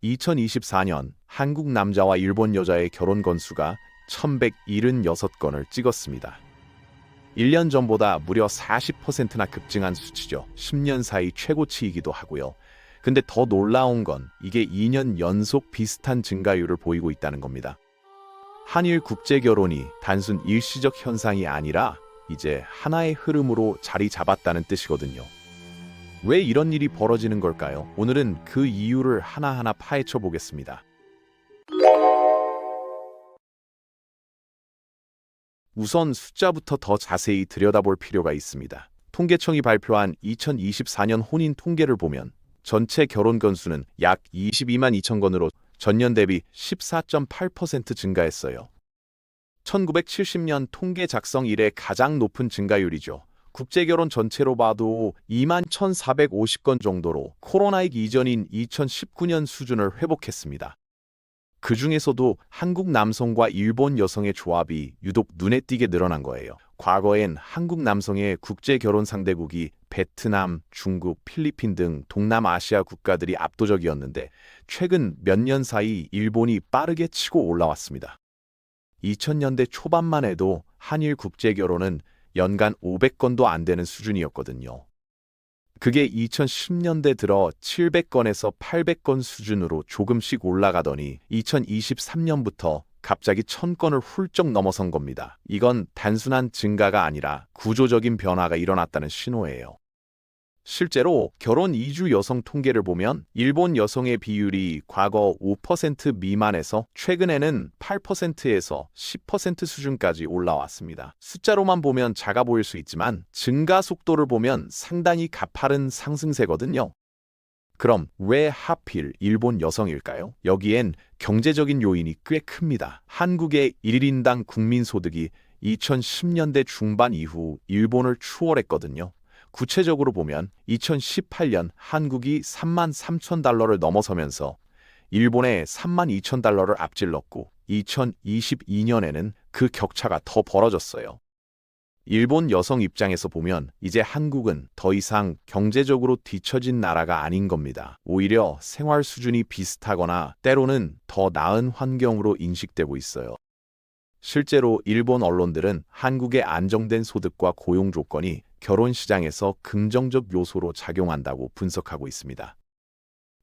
2024년 한국 남자와 일본 여자의 결혼 건수가 1176건을 찍었습니다. 1년 전보다 무려 40%나 급증한 수치죠. 10년 사이 최고치이기도 하고요. 근데 더 놀라운 건 이게 2년 연속 비슷한 증가율을 보이고 있다는 겁니다. 한일 국제 결혼이 단순 일시적 현상이 아니라 이제 하나의 흐름으로 자리 잡았다는 뜻이거든요. 왜 이런 일이 벌어지는 걸까요? 오늘은 그 이유를 하나하나 파헤쳐 보겠습니다. 우선 숫자부터 더 자세히 들여다볼 필요가 있습니다. 통계청이 발표한 2024년 혼인 통계를 보면 전체 결혼 건수는 약 22만 2천 건으로 전년 대비 14.8% 증가했어요. 1970년 통계 작성 이래 가장 높은 증가율이죠. 국제결혼 전체로 봐도 2만 1,450건 정도로 코로나19 이전인 2019년 수준을 회복했습니다. 그 중에서도 한국 남성과 일본 여성의 조합이 유독 눈에 띄게 늘어난 거예요. 과거엔 한국 남성의 국제결혼 상대국이 베트남, 중국, 필리핀 등 동남아시아 국가들이 압도적이었는데 최근 몇 년 사이 일본이 빠르게 치고 올라왔습니다. 2000년대 초반만 해도 한일 국제결혼은 연간 500건도 안 되는 수준이었거든요. 그게 2010년대 들어 700건에서 800건 수준으로 조금씩 올라가더니 2023년부터 갑자기 1000건을 훌쩍 넘어선 겁니다. 이건 단순한 증가가 아니라 구조적인 변화가 일어났다는 신호예요. 실제로 결혼 이주 여성 통계를 보면 일본 여성의 비율이 과거 5% 미만에서 최근에는 8%에서 10% 수준까지 올라왔습니다. 숫자로만 보면 작아 보일 수 있지만 증가 속도를 보면 상당히 가파른 상승세거든요. 그럼 왜 하필 일본 여성일까요? 여기엔 경제적인 요인이 꽤 큽니다. 한국의 1인당 국민소득이 2010년대 중반 이후 일본을 추월했거든요. 구체적으로 보면 2018년 한국이 3만 3천 달러를 넘어서면서 일본의 3만 2천 달러를 앞질렀고 2022년에는 그 격차가 더 벌어졌어요. 일본 여성 입장에서 보면 이제 한국은 더 이상 경제적으로 뒤처진 나라가 아닌 겁니다. 오히려 생활 수준이 비슷하거나 때로는 더 나은 환경으로 인식되고 있어요. 실제로 일본 언론들은 한국의 안정된 소득과 고용 조건이 결혼 시장에서 긍정적 요소로 작용한다고 분석하고 있습니다.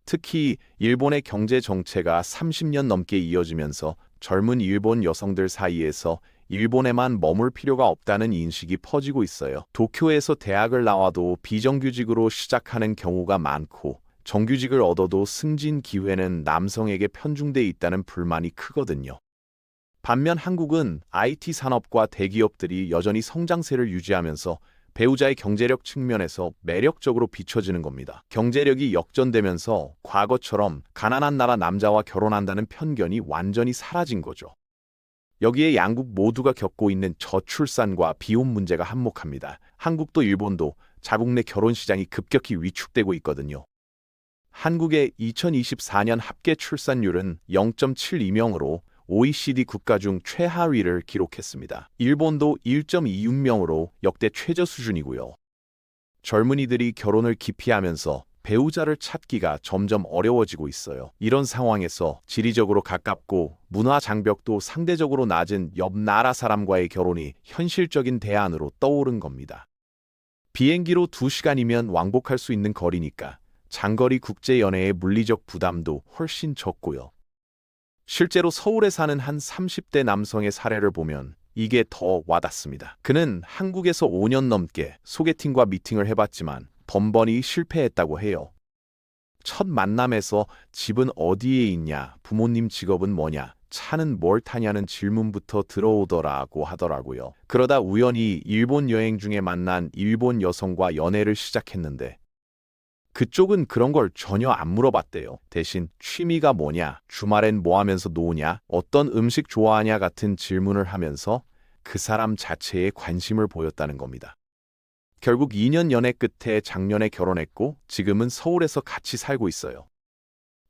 특히 일본의 경제 정체가 30년 넘게 이어지면서 젊은 일본 여성들 사이에서 일본에만 머물 필요가 없다는 인식이 퍼지고 있어요. 도쿄에서 대학을 나와도 비정규직으로 시작하는 경우가 많고 정규직을 얻어도 승진 기회는 남성에게 편중돼 있다는 불만이 크거든요. 반면 한국은 IT 산업과 대기업들이 여전히 성장세를 유지하면서 배우자의 경제력 측면에서 매력적으로 비춰지는 겁니다. 경제력이 역전되면서 과거처럼 가난한 나라 남자와 결혼한다는 편견이 완전히 사라진 거죠. 여기에 양국 모두가 겪고 있는 저출산과 비혼 문제가 한몫합니다. 한국도 일본도 자국 내 결혼 시장이 급격히 위축되고 있거든요. 한국의 2024년 합계 출산율은 0.72명으로 OECD 국가 중 최하위를 기록했습니다. 일본도 1.26명으로 역대 최저 수준이고요. 젊은이들이 결혼을 기피하면서 배우자를 찾기가 점점 어려워지고 있어요. 이런 상황에서 지리적으로 가깝고 문화 장벽도 상대적으로 낮은 옆 나라 사람과의 결혼이 현실적인 대안으로 떠오른 겁니다. 비행기로 2시간이면 왕복할 수 있는 거리니까 장거리 국제 연애의 물리적 부담도 훨씬 적고요. 실제로 서울에 사는 한 30대 남성의 사례를 보면 이게 더 와닿습니다. 그는 한국에서 5년 넘게 소개팅과 미팅을 해봤지만 번번이 실패했다고 해요. 첫 만남에서 집은 어디에 있냐, 부모님 직업은 뭐냐, 차는 뭘 타냐는 질문부터 들어오더라고 하더라고요. 그러다 우연히 일본 여행 중에 만난 일본 여성과 연애를 시작했는데 그쪽은 그런 걸 전혀 안 물어봤대요. 대신 취미가 뭐냐, 주말엔 뭐 하면서 노냐, 어떤 음식 좋아하냐 같은 질문을 하면서 그 사람 자체에 관심을 보였다는 겁니다. 결국 2년 연애 끝에 작년에 결혼했고 지금은 서울에서 같이 살고 있어요.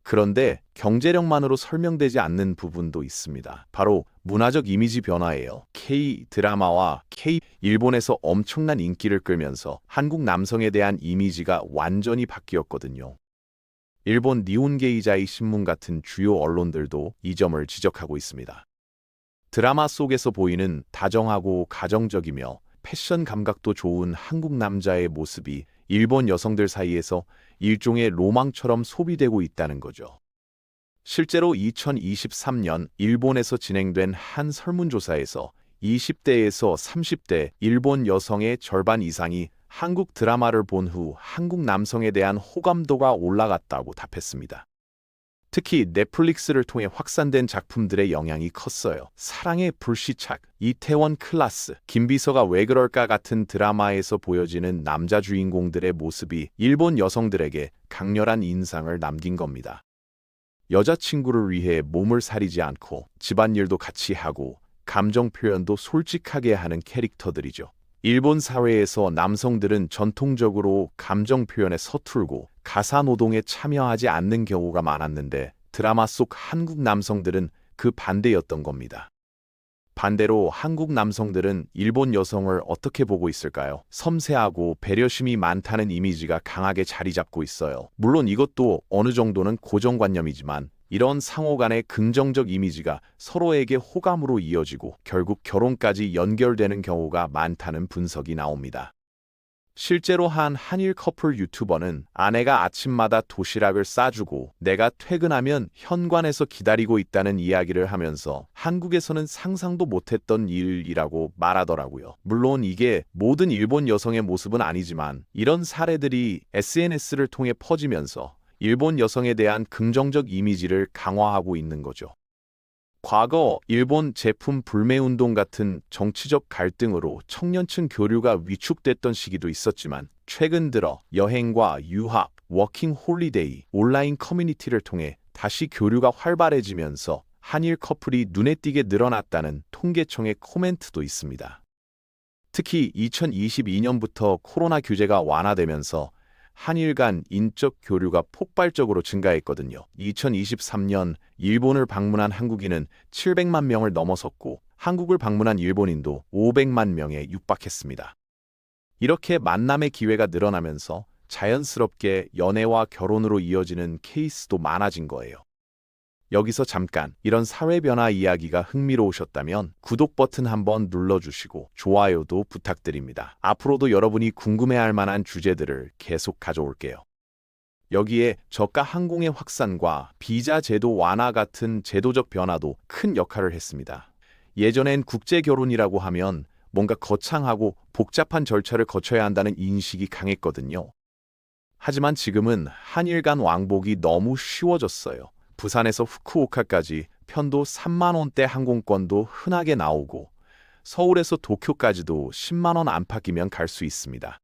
그런데 경제력만으로 설명되지 않는 부분도 있습니다. 바로 문화적 이미지 변화예요. K-드라마와 일본에서 엄청난 인기를 끌면서 한국 남성에 대한 이미지가 완전히 바뀌었거든요. 일본 니혼게이자이 신문 같은 주요 언론들도 이 점을 지적하고 있습니다. 드라마 속에서 보이는 다정하고 가정적이며 패션 감각도 좋은 한국 남자의 모습이 일본 여성들 사이에서 일종의 로망처럼 소비되고 있다는 거죠. 실제로 2023년 일본에서 진행된 한 설문조사에서 20대에서 30대 일본 여성의 절반 이상이 한국 드라마를 본 후 한국 남성에 대한 호감도가 올라갔다고 답했습니다. 특히 넷플릭스를 통해 확산된 작품들의 영향이 컸어요. 사랑의 불시착, 이태원 클라스, 김비서가 왜 그럴까 같은 드라마에서 보여지는 남자 주인공들의 모습이 일본 여성들에게 강렬한 인상을 남긴 겁니다. 여자친구를 위해 몸을 사리지 않고 집안일도 같이 하고 감정 표현도 솔직하게 하는 캐릭터들이죠. 일본 사회에서 남성들은 전통적으로 감정 표현에 서툴고 가사 노동에 참여하지 않는 경우가 많았는데 드라마 속 한국 남성들은 그 반대였던 겁니다. 반대로 한국 남성들은 일본 여성을 어떻게 보고 있을까요? 섬세하고 배려심이 많다는 이미지가 강하게 자리 잡고 있어요. 물론 이것도 어느 정도는 고정관념이지만 이런 상호 간의 긍정적 이미지가 서로에게 호감으로 이어지고 결국 결혼까지 연결되는 경우가 많다는 분석이 나옵니다. 실제로 한 한일 커플 유튜버는 아내가 아침마다 도시락을 싸주고 내가 퇴근하면 현관에서 기다리고 있다는 이야기를 하면서 한국에서는 상상도 못했던 일이라고 말하더라고요. 물론 이게 모든 일본 여성의 모습은 아니지만 이런 사례들이 SNS를 통해 퍼지면서 일본 여성에 대한 긍정적 이미지를 강화하고 있는 거죠. 과거 일본 제품 불매운동 같은 정치적 갈등으로 청년층 교류가 위축됐던 시기도 있었지만 최근 들어 여행과 유학, 워킹 홀리데이, 온라인 커뮤니티를 통해 다시 교류가 활발해지면서 한일 커플이 눈에 띄게 늘어났다는 통계청의 코멘트도 있습니다. 특히 2022년부터 코로나 규제가 완화되면서 한일 간 인적 교류가 폭발적으로 증가했거든요. 2023년 일본을 방문한 한국인은 700만 명을 넘어섰고 한국을 방문한 일본인도 500만 명에 육박했습니다. 이렇게 만남의 기회가 늘어나면서 자연스럽게 연애와 결혼으로 이어지는 케이스도 많아진 거예요. 여기서 잠깐 이런 사회 변화 이야기가 흥미로우셨다면 구독 버튼 한번 눌러주시고 좋아요도 부탁드립니다. 앞으로도 여러분이 궁금해할 만한 주제들을 계속 가져올게요. 여기에 저가 항공의 확산과 비자 제도 완화 같은 제도적 변화도 큰 역할을 했습니다. 예전엔 국제 결혼이라고 하면 뭔가 거창하고 복잡한 절차를 거쳐야 한다는 인식이 강했거든요. 하지만 지금은 한일 간 왕복이 너무 쉬워졌어요. 부산에서 후쿠오카까지 편도 3만 원대 항공권도 흔하게 나오고 서울에서 도쿄까지도 10만 원 안팎이면 갈 수 있습니다.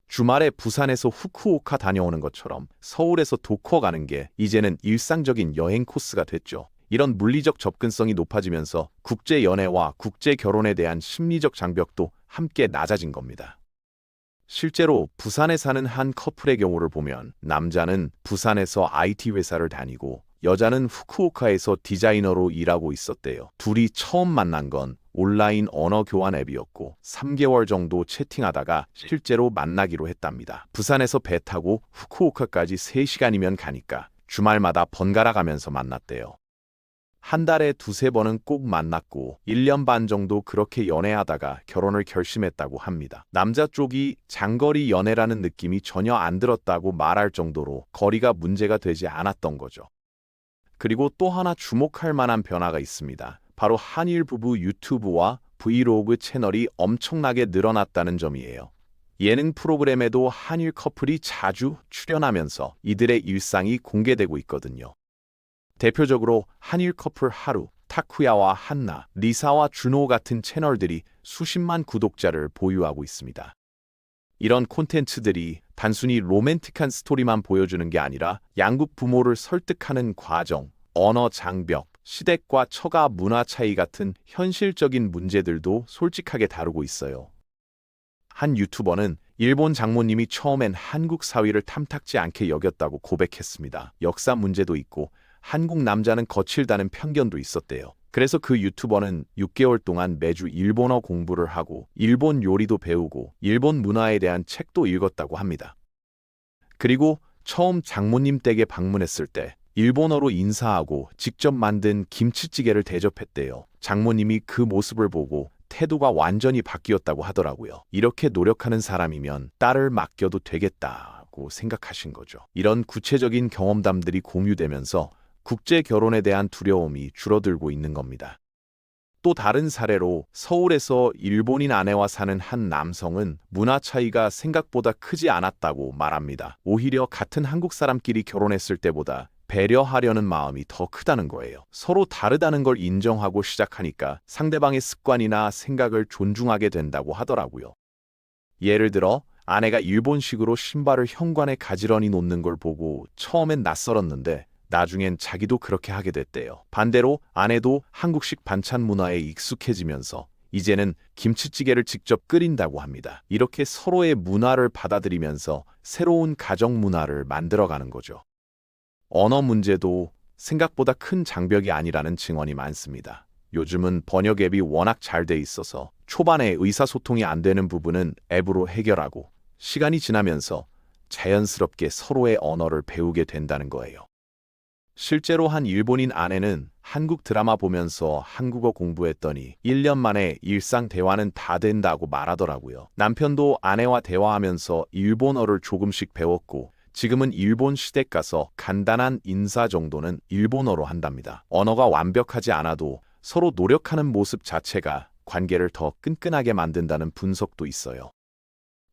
주말에 부산에서 후쿠오카 다녀오는 것처럼 서울에서 도쿄 가는 게 이제는 일상적인 여행 코스가 됐죠. 이런 물리적 접근성이 높아지면서 국제 연애와 국제 결혼에 대한 심리적 장벽도 함께 낮아진 겁니다. 실제로 부산에 사는 한 커플의 경우를 보면 남자는 부산에서 IT 회사를 다니고 여자는 후쿠오카에서 디자이너로 일하고 있었대요. 둘이 처음 만난 건 온라인 언어 교환 앱이었고 3개월 정도 채팅하다가 실제로 만나기로 했답니다. 부산에서 배 타고 후쿠오카까지 3시간이면 가니까 주말마다 번갈아 가면서 만났대요. 한 달에 2~3번은 꼭 만났고 1년 반 정도 그렇게 연애하다가 결혼을 결심했다고 합니다. 남자 쪽이 장거리 연애라는 느낌이 전혀 안 들었다고 말할 정도로 거리가 문제가 되지 않았던 거죠. 그리고 또 하나 주목할 만한 변화가 있습니다. 바로 한일 부부 유튜브와 브이로그 채널이 엄청나게 늘어났다는 점이에요. 예능 프로그램에도 한일 커플이 자주 출연하면서 이들의 일상이 공개되고 있거든요. 대표적으로 한일 커플 하루, 타쿠야와 한나, 리사와 준호 같은 채널들이 수십만 구독자를 보유하고 있습니다. 이런 콘텐츠들이 단순히 로맨틱한 스토리만 보여주는 게 아니라 양국 부모를 설득하는 과정, 언어 장벽, 시댁과 처가 문화 차이 같은 현실적인 문제들도 솔직하게 다루고 있어요. 한 유튜버는 일본 장모님이 처음엔 한국 사위를 탐탁지 않게 여겼다고 고백했습니다. 역사 문제도 있고 한국 남자는 거칠다는 편견도 있었대요. 그래서 그 유튜버는 6개월 동안 매주 일본어 공부를 하고 일본 요리도 배우고 일본 문화에 대한 책도 읽었다고 합니다. 그리고 처음 장모님 댁에 방문했을 때 일본어로 인사하고 직접 만든 김치찌개를 대접했대요. 장모님이 그 모습을 보고 태도가 완전히 바뀌었다고 하더라고요. 이렇게 노력하는 사람이면 딸을 맡겨도 되겠다고 생각하신 거죠. 이런 구체적인 경험담들이 공유되면서 국제 결혼에 대한 두려움이 줄어들고 있는 겁니다. 또 다른 사례로 서울에서 일본인 아내와 사는 한 남성은 문화 차이가 생각보다 크지 않았다고 말합니다. 오히려 같은 한국 사람끼리 결혼했을 때보다 배려하려는 마음이 더 크다는 거예요. 서로 다르다는 걸 인정하고 시작하니까 상대방의 습관이나 생각을 존중하게 된다고 하더라고요. 예를 들어 아내가 일본식으로 신발을 현관에 가지런히 놓는 걸 보고 처음엔 낯설었는데 나중엔 자기도 그렇게 하게 됐대요. 반대로 아내도 한국식 반찬 문화에 익숙해지면서 이제는 김치찌개를 직접 끓인다고 합니다. 이렇게 서로의 문화를 받아들이면서 새로운 가정 문화를 만들어가는 거죠. 언어 문제도 생각보다 큰 장벽이 아니라는 증언이 많습니다. 요즘은 번역 앱이 워낙 잘 돼 있어서 초반에 의사소통이 안 되는 부분은 앱으로 해결하고 시간이 지나면서 자연스럽게 서로의 언어를 배우게 된다는 거예요. 실제로 한 일본인 아내는 한국 드라마 보면서 한국어 공부했더니 1년 만에 일상 대화는 다 된다고 말하더라고요. 남편도 아내와 대화하면서 일본어를 조금씩 배웠고 지금은 일본 시댁 가서 간단한 인사 정도는 일본어로 한답니다. 언어가 완벽하지 않아도 서로 노력하는 모습 자체가 관계를 더 끈끈하게 만든다는 분석도 있어요.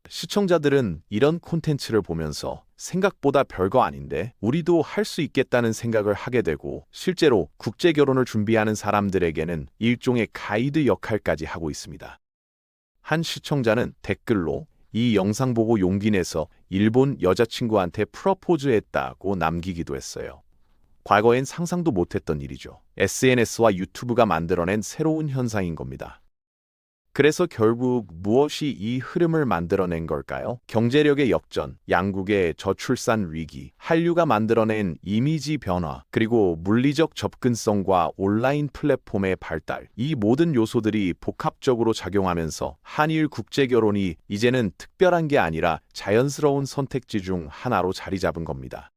시청자들은 이런 콘텐츠를 보면서 생각보다 별거 아닌데 우리도 할 수 있겠다는 생각을 하게 되고 실제로 국제 결혼을 준비하는 사람들에게는 일종의 가이드 역할까지 하고 있습니다. 한 시청자는 댓글로 이 영상 보고 용기 내서 일본 여자친구한테 프러포즈했다고 남기기도 했어요. 과거엔 상상도 못했던 일이죠. SNS와 유튜브가 만들어낸 새로운 현상인 겁니다. 그래서 결국 무엇이 이 흐름을 만들어낸 걸까요? 경제력의 역전, 양국의 저출산 위기, 한류가 만들어낸 이미지 변화, 그리고 물리적 접근성과 온라인 플랫폼의 발달, 이 모든 요소들이 복합적으로 작용하면서 한일 국제결혼이 이제는 특별한 게 아니라 자연스러운 선택지 중 하나로 자리 잡은 겁니다.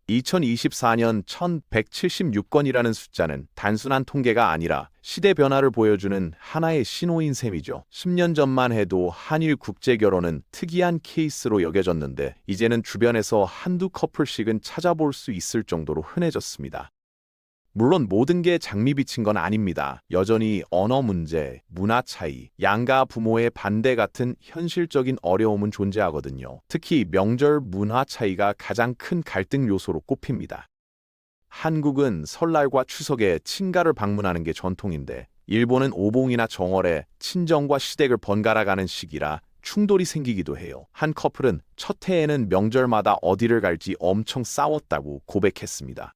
2024년 1176건이라는 숫자는 단순한 통계가 아니라 시대 변화를 보여주는 하나의 신호인 셈이죠. 10년 전만 해도 한일 국제결혼은 특이한 케이스로 여겨졌는데 이제는 주변에서 한두 커플씩은 찾아볼 수 있을 정도로 흔해졌습니다. 물론 모든 게 장미빛인 건 아닙니다. 여전히 언어 문제, 문화 차이, 양가 부모의 반대 같은 현실적인 어려움은 존재하거든요. 특히 명절 문화 차이가 가장 큰 갈등 요소로 꼽힙니다. 한국은 설날과 추석에 친가를 방문하는 게 전통인데 일본은 오봉이나 정월에 친정과 시댁을 번갈아 가는 시기라 충돌이 생기기도 해요. 한 커플은 첫 해에는 명절마다 어디를 갈지 엄청 싸웠다고 고백했습니다.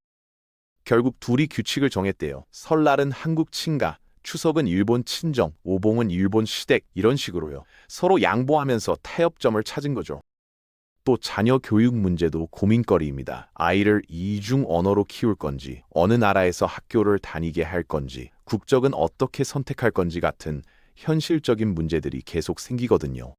결국 둘이 규칙을 정했대요. 설날은 한국 친가, 추석은 일본 친정, 오봉은 일본 시댁 이런 식으로요. 서로 양보하면서 타협점을 찾은 거죠. 또 자녀 교육 문제도 고민거리입니다. 아이를 이중 언어로 키울 건지, 어느 나라에서 학교를 다니게 할 건지, 국적은 어떻게 선택할 건지 같은 현실적인 문제들이 계속 생기거든요.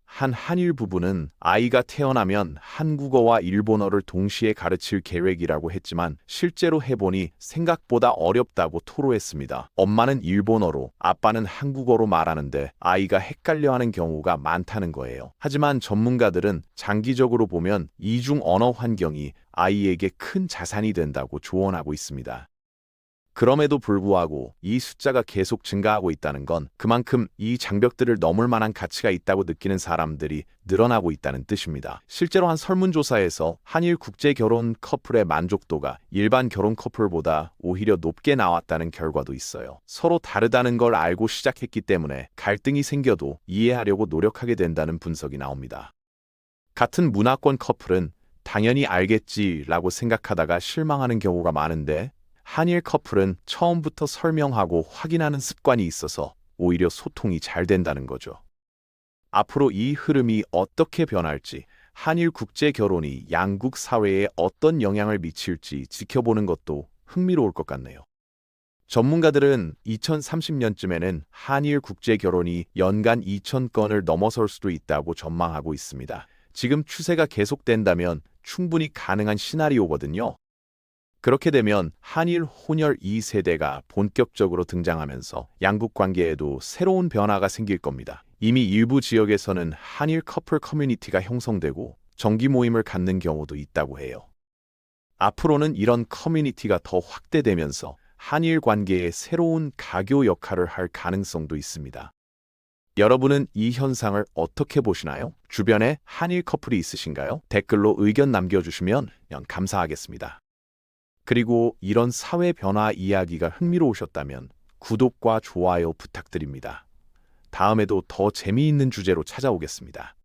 한 한일 부부는 아이가 태어나면 한국어와 일본어를 동시에 가르칠 계획이라고 했지만 실제로 해보니 생각보다 어렵다고 토로했습니다. 엄마는 일본어로, 아빠는 한국어로 말하는데 아이가 헷갈려하는 경우가 많다는 거예요. 하지만 전문가들은 장기적으로 보면 이중 언어 환경이 아이에게 큰 자산이 된다고 조언하고 있습니다. 그럼에도 불구하고 이 숫자가 계속 증가하고 있다는 건 그만큼 이 장벽들을 넘을 만한 가치가 있다고 느끼는 사람들이 늘어나고 있다는 뜻입니다. 실제로 한 설문조사에서 한일 국제결혼 커플의 만족도가 일반 결혼 커플보다 오히려 높게 나왔다는 결과도 있어요. 서로 다르다는 걸 알고 시작했기 때문에 갈등이 생겨도 이해하려고 노력하게 된다는 분석이 나옵니다. 같은 문화권 커플은 당연히 알겠지라고 생각하다가 실망하는 경우가 많은데 한일 커플은 처음부터 설명하고 확인하는 습관이 있어서 오히려 소통이 잘 된다는 거죠. 앞으로 이 흐름이 어떻게 변할지, 한일 국제 결혼이 양국 사회에 어떤 영향을 미칠지 지켜보는 것도 흥미로울 것 같네요. 전문가들은 2030년쯤에는 한일 국제 결혼이 연간 2,000건을 넘어설 수도 있다고 전망하고 있습니다. 지금 추세가 계속된다면 충분히 가능한 시나리오거든요. 그렇게 되면 한일 혼혈 2세대가 본격적으로 등장하면서 양국 관계에도 새로운 변화가 생길 겁니다. 이미 일부 지역에서는 한일 커플 커뮤니티가 형성되고 정기 모임을 갖는 경우도 있다고 해요. 앞으로는 이런 커뮤니티가 더 확대되면서 한일 관계에 새로운 가교 역할을 할 가능성도 있습니다. 여러분은 이 현상을 어떻게 보시나요? 주변에 한일 커플이 있으신가요? 댓글로 의견 남겨주시면 감사하겠습니다. 그리고 이런 사회 변화 이야기가 흥미로우셨다면 구독과 좋아요 부탁드립니다. 다음에도 더 재미있는 주제로 찾아오겠습니다.